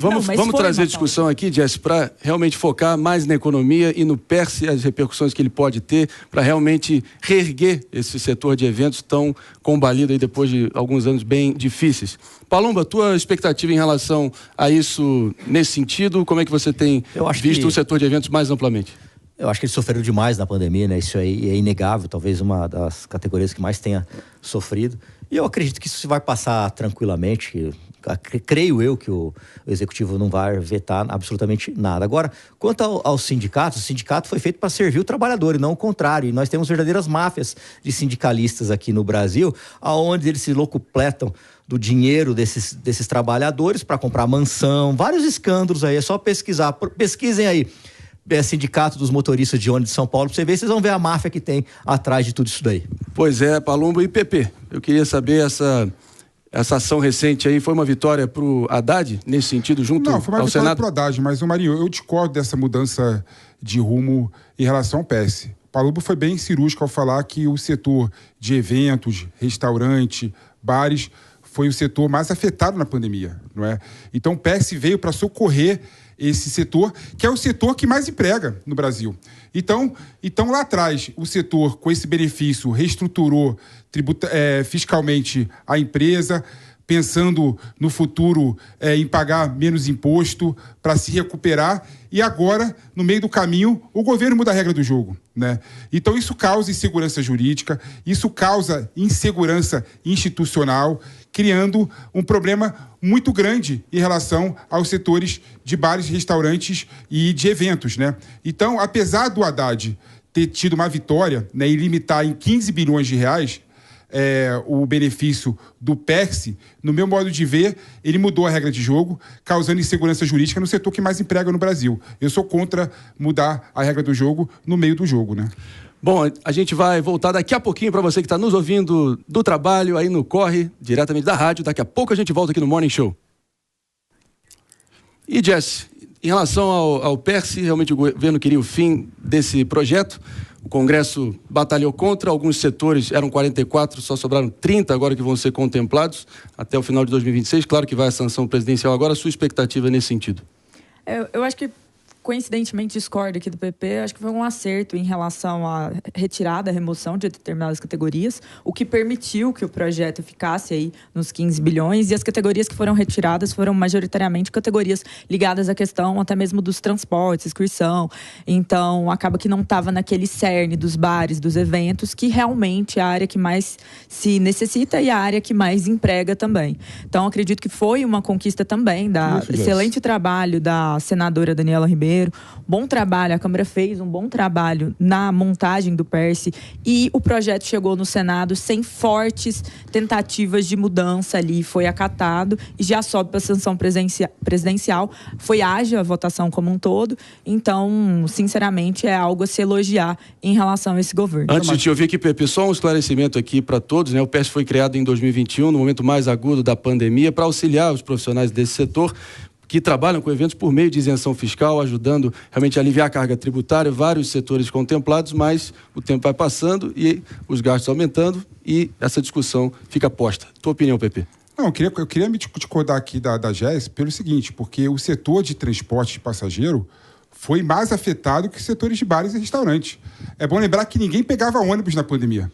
Vamos trazer a discussão aqui, Jess, para realmente focar mais na economia e no PERSE, as repercussões que ele pode ter, para realmente reerguer esse setor de eventos tão combalido aí depois de alguns anos bem difíceis. Palumba, tua expectativa em relação a isso nesse sentido, como é que você tem visto o setor de eventos mais amplamente? Eu acho que eles sofreram demais na pandemia, né? Isso aí é inegável, talvez uma das categorias que mais tenha sofrido. E eu acredito que isso vai passar tranquilamente. Creio eu que o executivo não vai vetar absolutamente nada. Agora, quanto aos sindicatos, o sindicato foi feito para servir o trabalhador e não o contrário. E nós temos verdadeiras máfias de sindicalistas aqui no Brasil, onde eles se locupletam do dinheiro desses trabalhadores para comprar mansão, vários escândalos aí, é só pesquisar. Pesquisem aí. Sindicato dos motoristas de ônibus de São Paulo, pra você ver, vocês vão ver a máfia que tem atrás de tudo isso daí. Pois é, Palumba e PP, eu queria saber essa ação recente aí, foi uma vitória pro Haddad, nesse sentido, junto ao Senado? Não, foi uma vitória pro Haddad, mas, Marinho, eu discordo dessa mudança de rumo em relação ao PES. Palumba foi bem cirúrgico ao falar que o setor de eventos, restaurante, bares, foi o setor mais afetado na pandemia, não é? Então o PES veio para socorrer esse setor, que é o setor que mais emprega no Brasil. Então lá atrás, o setor, com esse benefício, reestruturou fiscalmente a empresa, pensando no futuro em pagar menos imposto para se recuperar. E agora, no meio do caminho, o governo muda a regra do jogo, né? Então isso causa insegurança jurídica, isso causa insegurança institucional, criando um problema muito grande em relação aos setores de bares, restaurantes e de eventos, né? Então, apesar do Haddad ter tido uma vitória, né, e limitar em 15 bilhões de reais o benefício do PERSE, no meu modo de ver, ele mudou a regra de jogo, causando insegurança jurídica no setor que mais emprega no Brasil. Eu sou contra mudar a regra do jogo no meio do jogo, né? Bom, a gente vai voltar daqui a pouquinho para você que está nos ouvindo do trabalho, aí no Corre, diretamente da rádio. Daqui a pouco a gente volta aqui no Morning Show. E, Jess, em relação ao PERSE, realmente o governo queria o fim desse projeto. O Congresso batalhou contra, alguns setores eram 44, só sobraram 30 agora que vão ser contemplados até o final de 2026. Claro que vai a sanção presidencial agora. A sua expectativa nesse sentido? Eu acho que, coincidentemente, discordo aqui do PP, acho que foi um acerto em relação à retirada, à remoção de determinadas categorias, o que permitiu que o projeto ficasse aí nos 15 bilhões, e as categorias que foram retiradas foram majoritariamente categorias ligadas à questão até mesmo dos transportes, excursão. Então, acaba que não estava naquele cerne dos bares, dos eventos, que realmente é a área que mais se necessita e a área que mais emprega também. Então, acredito que foi uma conquista também, excelente trabalho da senadora Daniela Ribeiro. Bom trabalho, a Câmara fez um bom trabalho na montagem do PERSE e o projeto chegou no Senado sem fortes tentativas de mudança ali, foi acatado e já sobe para a sanção presidencial. Foi ágil a votação como um todo, então, sinceramente, é algo a se elogiar em relação a esse governo. Antes de te ouvir aqui, Pepe, só um esclarecimento aqui para todos, né? O PERSE foi criado em 2021, no momento mais agudo da pandemia, para auxiliar os profissionais desse setor que trabalham com eventos por meio de isenção fiscal, ajudando realmente a aliviar a carga tributária, vários setores contemplados, mas o tempo vai passando e os gastos aumentando e essa discussão fica posta. Tua opinião, Pepe? Não, eu queria me discordar aqui da GES pelo seguinte, porque o setor de transporte de passageiro foi mais afetado que os setores de bares e restaurantes. É bom lembrar que ninguém pegava ônibus na pandemia.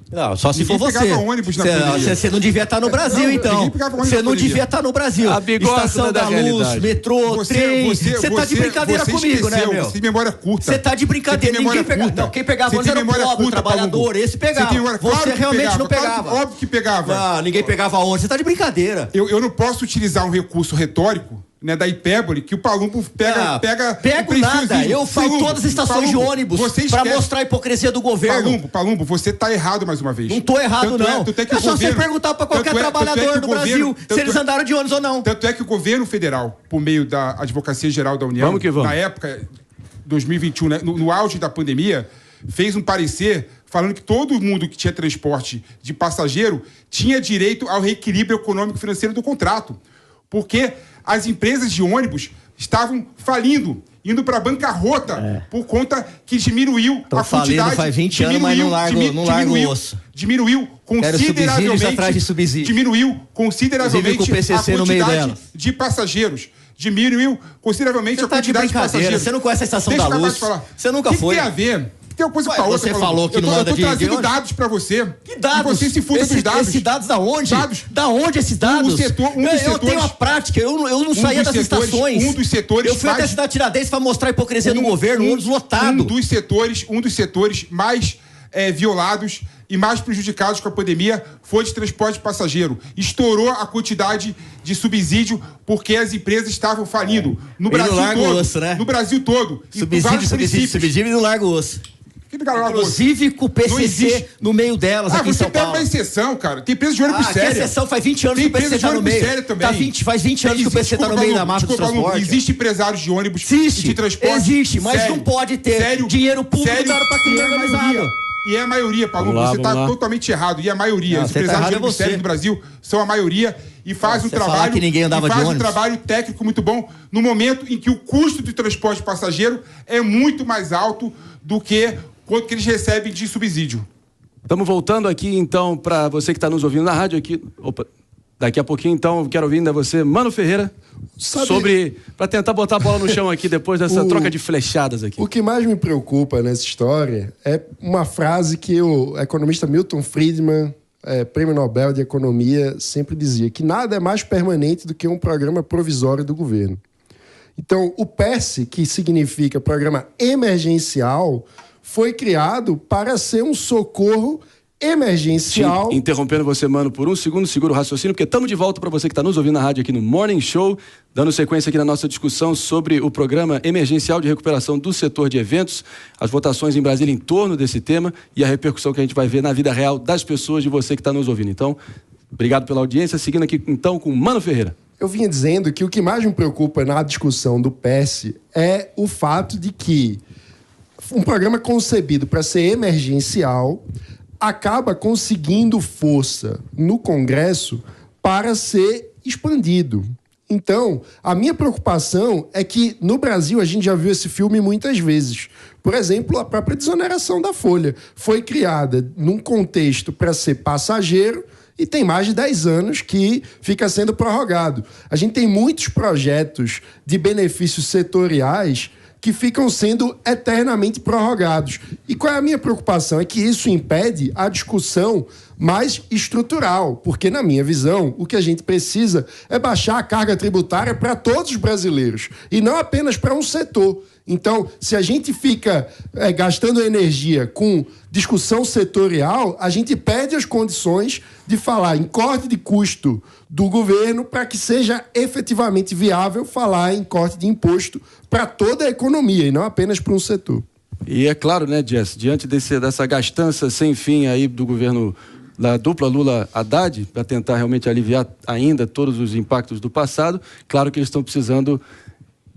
Não, só se ninguém for você. Pegava ônibus na pandemia. Você não devia estar no Brasil, então. Você não devia estar no Brasil. Estação da Luz, metrô, trem. Você tá de brincadeira comigo, né, meu? Você tem memória curta. Você tá de brincadeira. Ninguém pegava. Não, quem pegava ônibus era o pobre, o trabalhador. Esse pegava. Você realmente não pegava. Óbvio que pegava. Não, ninguém pegava ônibus. Você tá de brincadeira. Eu não posso utilizar um recurso retórico, né, da hipérbole, que o Palumbo pega Pego nada. Eu fui em todas as estações de ônibus pra mostrar a hipocrisia do governo. Palumbo, você tá errado mais uma vez. Não tô errado, não. É só você perguntar pra qualquer trabalhador do Brasil se eles andaram de ônibus ou não. Tanto é que o governo federal, por meio da Advocacia Geral da União, na época, 2021, né, no auge da pandemia, fez um parecer falando que todo mundo que tinha transporte de passageiro tinha direito ao reequilíbrio econômico e financeiro do contrato. Porque as empresas de ônibus estavam falindo, indo para bancarrota por conta que diminuiu a quantidade. Faz 20 anos, mas não largo o osso. Diminuiu consideravelmente. Atrás de subsídio. Diminuiu consideravelmente o PCC a no meio quantidade dela. de passageiros. diminuiu consideravelmente a quantidade de passageiros. Você não conhece a Estação da Luz. Você nunca foi. O que tem a ver? Tem uma coisa com a outra. Você falou que não anda de... Eu tô trazendo dados pra você. Que dados? E você se funda dos dados. Esses dados da onde? Dados. Da onde esses dados? Eu tenho a prática. Eu não saía das estações. Um dos setores... Eu fui até a cidade Tiradentes pra mostrar a hipocrisia do governo. Um ônibus lotado. Um dos setores mais violados e mais prejudicados com a pandemia foi de transporte de passageiro. Estourou a quantidade de subsídio porque as empresas estavam falindo. No Brasil todo. Osso, né? No Brasil todo. Subsídio e não larga o osso. Inclusive com o PCC no meio delas aqui em São Paulo. Você pega uma exceção, cara. Tem empresa de ônibus séria. Que exceção? Faz 20 anos que o PCC tá no meio. Faz 20 anos que o PCC tá no meio da massa do transporte. Existe empresários de ônibus de transporte. Existe, mas não pode ter dinheiro público dado pra criar organizado. E é a maioria, Paulo. Você está totalmente errado. E a maioria. Os empresários de ônibus sérios no Brasil são a maioria e faz um trabalho. Que ninguém andava de ônibus. Um trabalho técnico muito bom no momento em que o custo de transporte passageiro é muito mais alto do que quanto que eles recebem de subsídio. Estamos voltando aqui, então, para você que está nos ouvindo na rádio aqui. Opa, daqui a pouquinho, então, quero ouvir ainda você, Mano Ferreira, para tentar botar a bola no chão aqui depois dessa troca de flechadas aqui. O que mais me preocupa nessa história é uma frase que o economista Milton Friedman, prêmio Nobel de Economia, sempre dizia, que nada é mais permanente do que um programa provisório do governo. Então, o PES, que significa Programa Emergencial, foi criado para ser um socorro emergencial. Sim, interrompendo você, Mano, por um segundo, segura o raciocínio, porque estamos de volta para você que está nos ouvindo na rádio aqui no Morning Show, dando sequência aqui na nossa discussão sobre o Programa Emergencial de Recuperação do Setor de Eventos, as votações em Brasília em torno desse tema e a repercussão que a gente vai ver na vida real das pessoas, de você que está nos ouvindo. Então, obrigado pela audiência. Seguindo aqui, então, com Mano Ferreira. Eu vinha dizendo que o que mais me preocupa na discussão do PES é o fato de que um programa concebido para ser emergencial acaba conseguindo força no Congresso para ser expandido. Então, a minha preocupação é que no Brasil a gente já viu esse filme muitas vezes. Por exemplo, a própria desoneração da Folha foi criada num contexto para ser passageiro e tem mais de 10 anos que fica sendo prorrogado. A gente tem muitos projetos de benefícios setoriais que ficam sendo eternamente prorrogados. E qual é a minha preocupação? É que isso impede a discussão mais estrutural, porque, na minha visão, o que a gente precisa é baixar a carga tributária para todos os brasileiros, e não apenas para um setor. Então, se a gente fica gastando energia com discussão setorial, a gente perde as condições de falar em corte de custo do governo para que seja efetivamente viável falar em corte de imposto para toda a economia e não apenas para um setor. E é claro, né, Jess, diante dessa gastança sem fim aí do governo da dupla Lula-Haddad, para tentar realmente aliviar ainda todos os impactos do passado, claro que eles estão precisando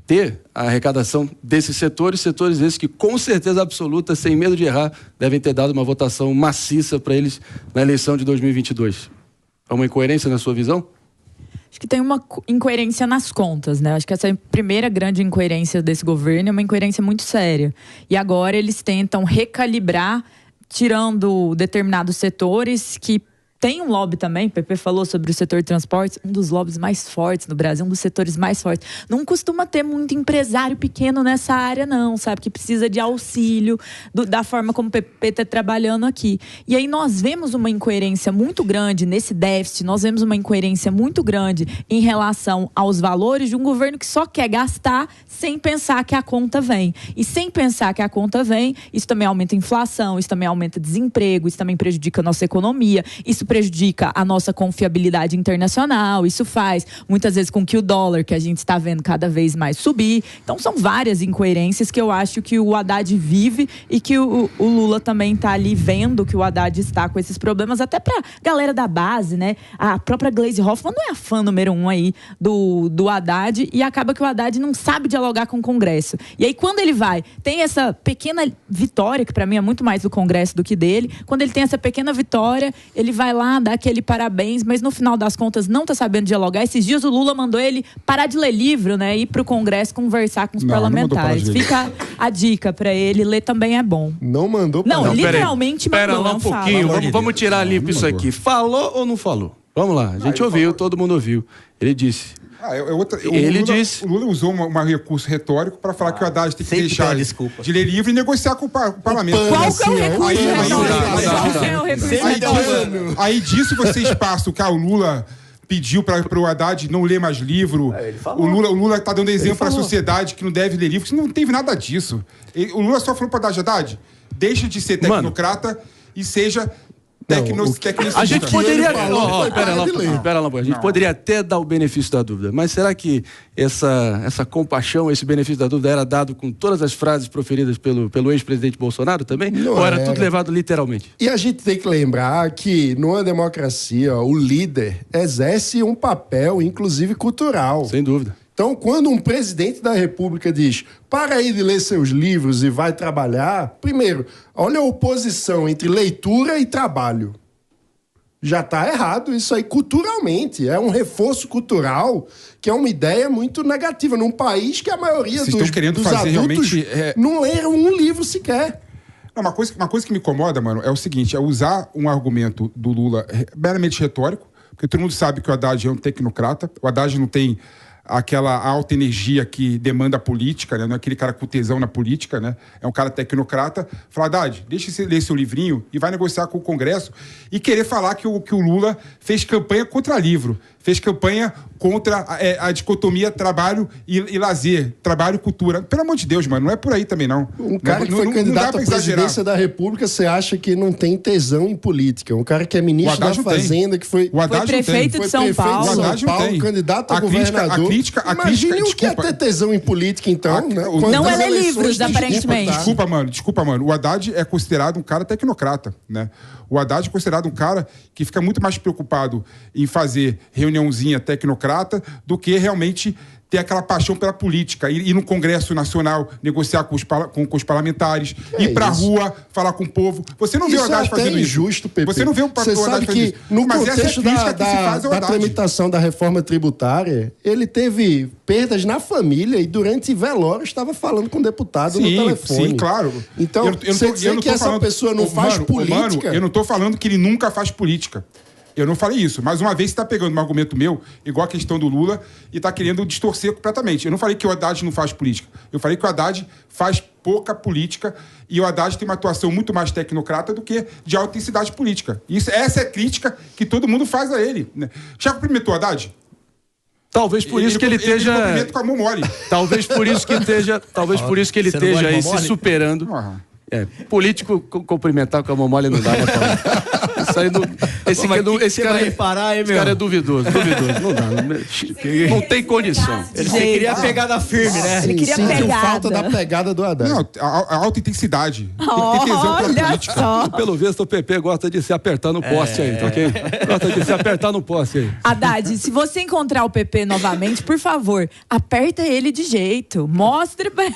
ter a arrecadação desses setores esses que, com certeza absoluta, sem medo de errar, devem ter dado uma votação maciça para eles na eleição de 2022. É uma incoerência na sua visão? Acho que tem uma incoerência nas contas, né? Acho que essa é a primeira grande incoerência desse governo, é uma incoerência muito séria. E agora eles tentam recalibrar, tirando determinados setores que tem um lobby também, o PP falou sobre o setor de transportes, um dos lobbies mais fortes no Brasil, um dos setores mais fortes. Não costuma ter muito empresário pequeno nessa área, não, sabe? Que precisa de auxílio da forma como o PP está trabalhando aqui. E aí nós vemos uma incoerência muito grande nesse déficit, nós vemos uma incoerência muito grande em relação aos valores de um governo que só quer gastar sem pensar que a conta vem. E sem pensar que a conta vem, isso também aumenta a inflação, isso também aumenta desemprego, isso também prejudica a nossa economia, isso prejudica a nossa confiabilidade internacional, isso faz muitas vezes com que o dólar, que a gente está vendo cada vez mais subir. Então são várias incoerências que eu acho que o Haddad vive e que o Lula também está ali vendo que o Haddad está com esses problemas, até para galera da base, né? A própria Gleisi Hoffmann não é a fã número 1 aí do Haddad, e acaba que o Haddad não sabe dialogar com o Congresso. E aí quando ele tem essa pequena vitória, que para mim é muito mais do Congresso do que dele, quando ele tem essa pequena vitória, ele vai lá, dá aquele parabéns, mas no final das contas não tá sabendo dialogar. Esses dias o Lula mandou ele parar de ler livro, né? Ir pro Congresso conversar com os parlamentares. Fica a dica pra ele, ler também é bom. Não mandou parar. Não, literalmente mandou. Pera lá um pouquinho, vamos tirar limpo isso aqui. Falou ou não falou? Vamos lá, a gente ouviu, todo mundo ouviu. Ele disse: Ele disse... O Lula usou um recurso retórico para falar que o Haddad tem que deixar de ler livro e negociar com o parlamento. Qual que é o recurso retórico? Aí disso vocês passam que o Lula pediu para o Haddad não ler mais livro. O Lula está dando exemplo para a sociedade que não deve ler livro. Isso não teve nada disso. O Lula só falou para o Haddad, deixa de ser tecnocrata e seja... A gente poderia... Pera lá, a gente poderia até dar o benefício da dúvida, mas será que essa compaixão, esse benefício da dúvida era dado com todas as frases proferidas pelo ex-presidente Bolsonaro também? Ou era tudo levado literalmente? E a gente tem que lembrar que, numa democracia, o líder exerce um papel, inclusive cultural. Sem dúvida. Então, quando um presidente da República diz para aí de ler seus livros e vai trabalhar, primeiro, olha a oposição entre leitura e trabalho. Já está errado isso aí culturalmente. É um reforço cultural que é uma ideia muito negativa num país que a maioria dos adultos não leram um livro sequer. Não, uma coisa que me incomoda, mano, é o seguinte, é usar um argumento do Lula meramente retórico, porque todo mundo sabe que o Haddad é um tecnocrata, o Haddad não tem aquela alta energia que demanda a política, né? Não é aquele cara com tesão na política, né? É um cara tecnocrata. Fala, Haddad, deixa você ler seu livrinho e vai negociar com o Congresso e querer falar que o Lula fez campanha contra livro, fez campanha contra a dicotomia trabalho e lazer, trabalho e cultura. Pelo amor de Deus, mano, não é por aí também, não. Um cara que foi candidato à presidência da República, você acha que não tem tesão em política. Um cara que é ministro da Fazenda, que foi prefeito de São Paulo. O Haddad não tem. Candidato a governador. Imagine o que é ter tesão em política, então. Não é ler livros, aparentemente. Desculpa, mano. O Haddad é considerado um cara tecnocrata, né? O Haddad é considerado um cara que fica muito mais preocupado em fazer reuniãozinha tecnocrata do que realmente ter aquela paixão pela política, ir no Congresso Nacional, negociar com os parlamentares, ir pra rua, falar com o povo. Você não vê o Haddad fazendo isso. Injusto, Pepe. Você não vê o Haddad fazendo isso. No contexto da tramitação da reforma tributária, ele teve perdas na família e durante velório estava falando com o deputado no telefone. Sim, claro. Então, você dizer que essa pessoa não faz política... eu não estou falando que ele nunca faz política. Eu não falei isso, mas uma vez você está pegando um argumento meu, igual a questão do Lula, e está querendo distorcer completamente. Eu não falei que o Haddad não faz política. Eu falei que o Haddad faz pouca política e o Haddad tem uma atuação muito mais tecnocrata do que de autenticidade política. Essa é a crítica que todo mundo faz a ele. Né? Já cumprimentou o Haddad? Talvez por isso que ele esteja... Ele cumprimenta com a mão mole. Talvez por isso que ele esteja aí se superando. Político cumprimentar com a mão mole não dá, né, Paulo? Isso aí não... Esse cara é duvidoso. Não dá. Não tem condição. Ele queria a pegada firme, né? Ele queria Sentiu falta da pegada do Haddad. Não, a alta intensidade. Tem que ter tesão pela política. Só. Pelo visto, o PP gosta de se apertar no poste aí, tá ok? Gosta de se apertar no poste aí. Haddad, se você encontrar o PP novamente, por favor, aperta ele de jeito. Mostre pra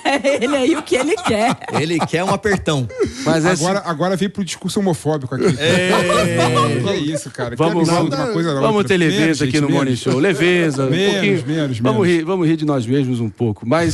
ele aí o que ele quer. Ele quer um apertão. Mas agora veio pro discurso homofóbico aqui. É isso, cara. Vamos ter leveza aqui no Morning Show. Leveza. Menos. Vamos rir de nós mesmos um pouco. Mas